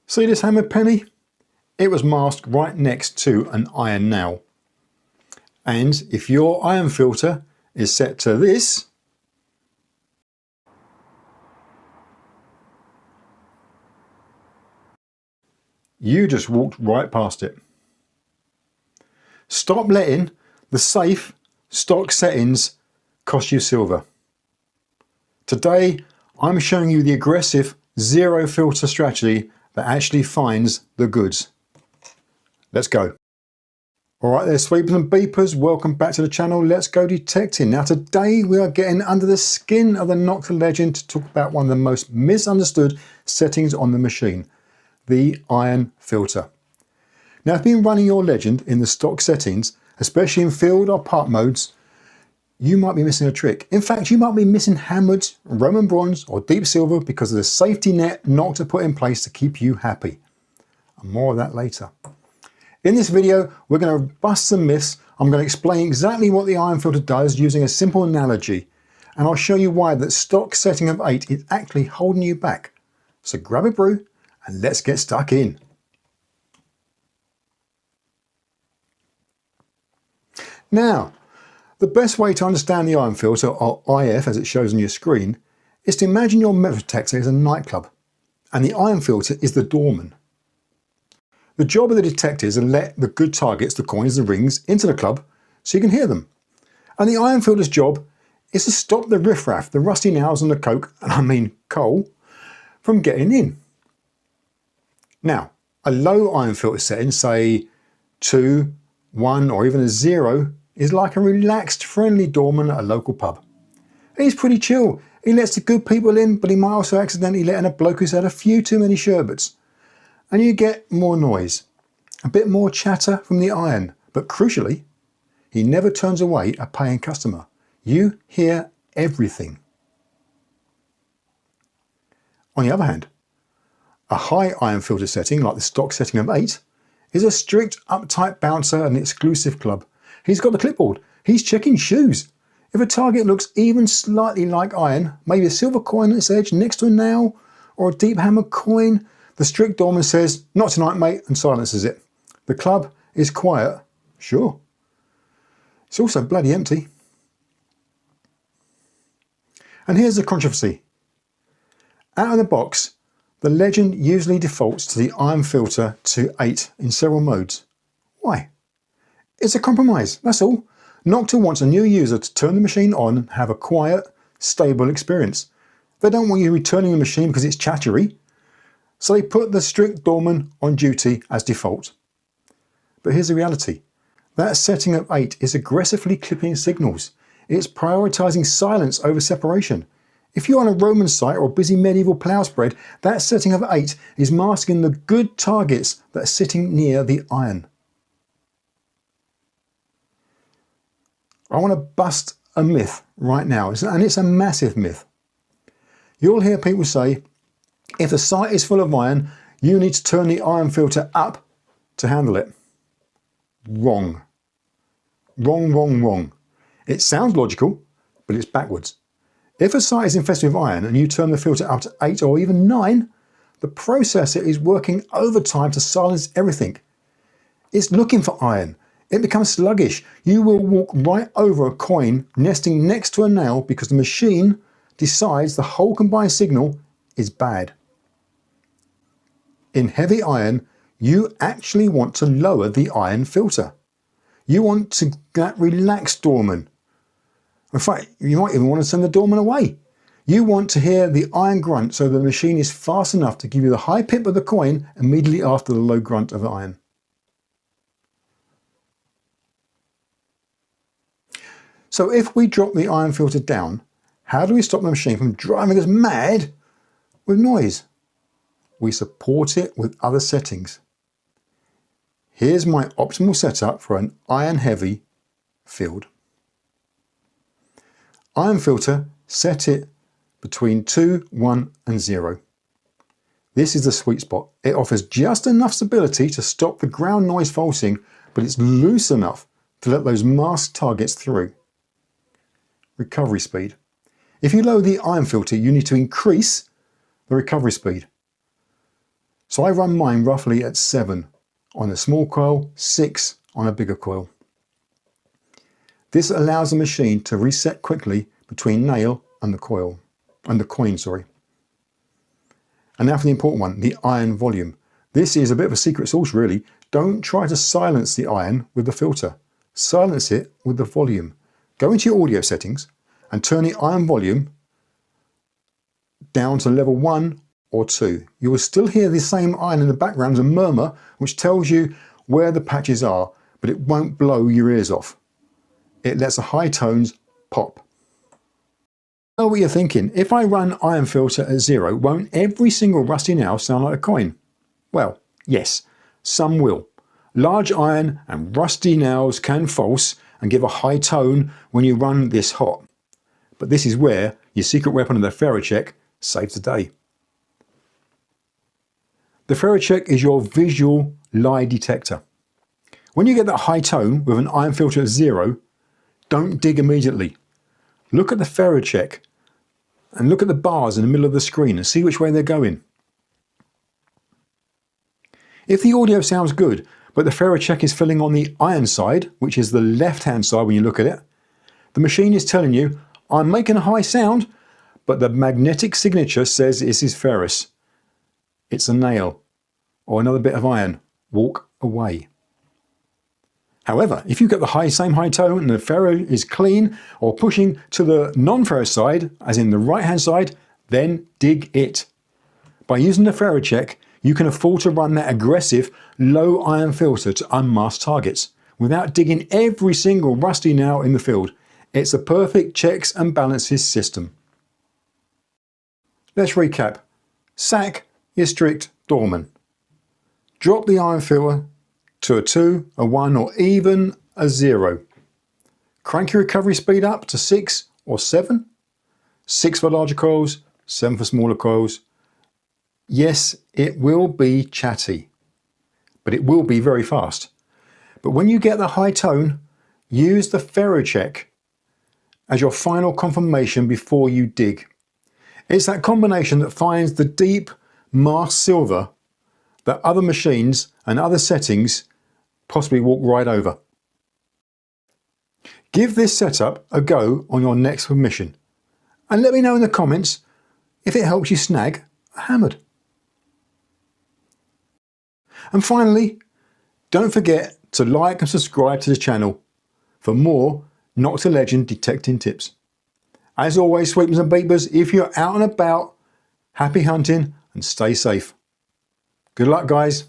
See this hammered penny? It was masked right next to an iron nail. And if your iron filter is set to this, you just walked right past it. Stop letting the safe stock settings cost you silver. Today, I'm showing you the aggressive zero filter strategy that actually finds the goods. Let's go. Alright there, sweepers and beepers, welcome back to the channel. Let's go detecting. Now today we are getting under the skin of the Nokta legend to talk about one of the most misunderstood settings on the machine, the iron filter. Now if you've been running your legend in the stock settings, especially in field or part modes, you might be missing a trick. In fact, you might be missing hammered, Roman bronze or deep silver because of the safety net Nokta put in place to keep you happy. And more of that later. In this video, we're going to bust some myths. I'm going to explain exactly what the iron filter does using a simple analogy. And I'll show you why that stock setting of 8 is actually holding you back. So grab a brew and let's get stuck in. Now, the best way to understand the iron filter, or IF as it shows on your screen, is to imagine your metal detector is a nightclub and the iron filter is the doorman. The job of the detector is to let the good targets, the coins, the rings, into the club so you can hear them. And the iron filter's job is to stop the riffraff, the rusty nails and the coke, and I mean coal, from getting in. Now, a low iron filter setting, say 2, 1 or even a 0, is like a relaxed, friendly doorman at a local pub. He's pretty chill. He lets the good people in, but he might also accidentally let in a bloke who's had a few too many sherbets. And you get more noise, a bit more chatter from the iron, but crucially, he never turns away a paying customer. You hear everything. On the other hand, a high iron filter setting, like the stock setting of 8, is a strict, uptight bouncer and exclusive club. He's got the clipboard. He's checking shoes. If a target looks even slightly like iron, maybe a silver coin at its edge next to a nail, or a deep hammered coin, the strict doorman says, "Not tonight, mate," and silences it. The club is quiet, sure. It's also bloody empty. And here's the controversy. Out of the box, the legend usually defaults to the iron filter to 8 in several modes. Why? It's a compromise, that's all. Nokta wants a new user to turn the machine on and have a quiet, stable experience. They don't want you returning the machine because it's chattery. So they put the strict doorman on duty as default. But here's the reality. That setting of 8 is aggressively clipping signals. It's prioritising silence over separation. If you're on a Roman site or a busy medieval plough spread, that setting of 8 is masking the good targets that are sitting near the iron. I want to bust a myth right now, and it's a massive myth. You'll hear people say, if the site is full of iron, you need to turn the iron filter up to handle it. Wrong. Wrong, wrong, wrong. It sounds logical, but it's backwards. If a site is infested with iron and you turn the filter up to 8 or even 9, the processor is working overtime to silence everything. It's looking for iron. It becomes sluggish. You will walk right over a coin nesting next to a nail because the machine decides the whole combined signal is bad. In heavy iron, you actually want to lower the iron filter. You want to that relaxed doorman. In fact, you might even want to send the doorman away. You want to hear the iron grunt so the machine is fast enough to give you the high pip of the coin immediately after the low grunt of the iron. So if we drop the iron filter down, how do we stop the machine from driving us mad with noise? We support it with other settings. Here's my optimal setup for an iron heavy field. Iron filter, set it between 2, 1 and 0. This is the sweet spot. It offers just enough stability to stop the ground noise falsing, but it's loose enough to let those masked targets through. Recovery speed. If you lower the iron filter, you need to increase the recovery speed. So I run mine roughly at 7 on a small coil, 6 on a bigger coil. This allows the machine to reset quickly between nail and the coil, and the coin, sorry. And now for the important one, the iron volume. This is a bit of a secret sauce really. Don't try to silence the iron with the filter. Silence it with the volume. Go into your audio settings and turn the iron volume down to level 1 or 2. You will still hear the same iron in the background as a murmur, which tells you where the patches are, but it won't blow your ears off. It lets the high tones pop. I know what you're thinking. If I run iron filter at 0, won't every single rusty nail sound like a coin? Well, yes, some will. Large iron and rusty nails can false and give a high tone when you run this hot. But this is where your secret weapon of the FerroCheck saves the day. The FerroCheck is your visual lie detector. When you get that high tone with an iron filter at 0, don't dig immediately. Look at the FerroCheck and look at the bars in the middle of the screen and see which way they're going. If the audio sounds good, but the FerroCheck is filling on the iron side, which is the left-hand side when you look at it, the machine is telling you, I'm making a high sound, but the magnetic signature says this is ferrous. It's a nail or another bit of iron. Walk away. However, if you get the same high tone and the ferro is clean or pushing to the non-ferrous side, as in the right-hand side, then dig it. By using the FerroCheck, you can afford to run that aggressive low iron filter to unmask targets without digging every single rusty nail in the field. It's a perfect checks and balances system. Let's recap. Sack your strict doorman. Drop the iron filter to a 2, a 1 or even a 0. Crank your recovery speed up to 6 or 7. 6 for larger coils, 7 for smaller coils. Yes, it will be chatty, but it will be very fast. But when you get the high tone, use the FerroCheck as your final confirmation before you dig. It's that combination that finds the deep masked silver that other machines and other settings possibly walk right over. Give this setup a go on your next mission and let me know in the comments if it helps you snag a hammered. And finally, don't forget to like and subscribe to the channel for more Nokta Legend detecting tips. As always, sweepers and beepers, if you're out and about, happy hunting and stay safe. Good luck, guys.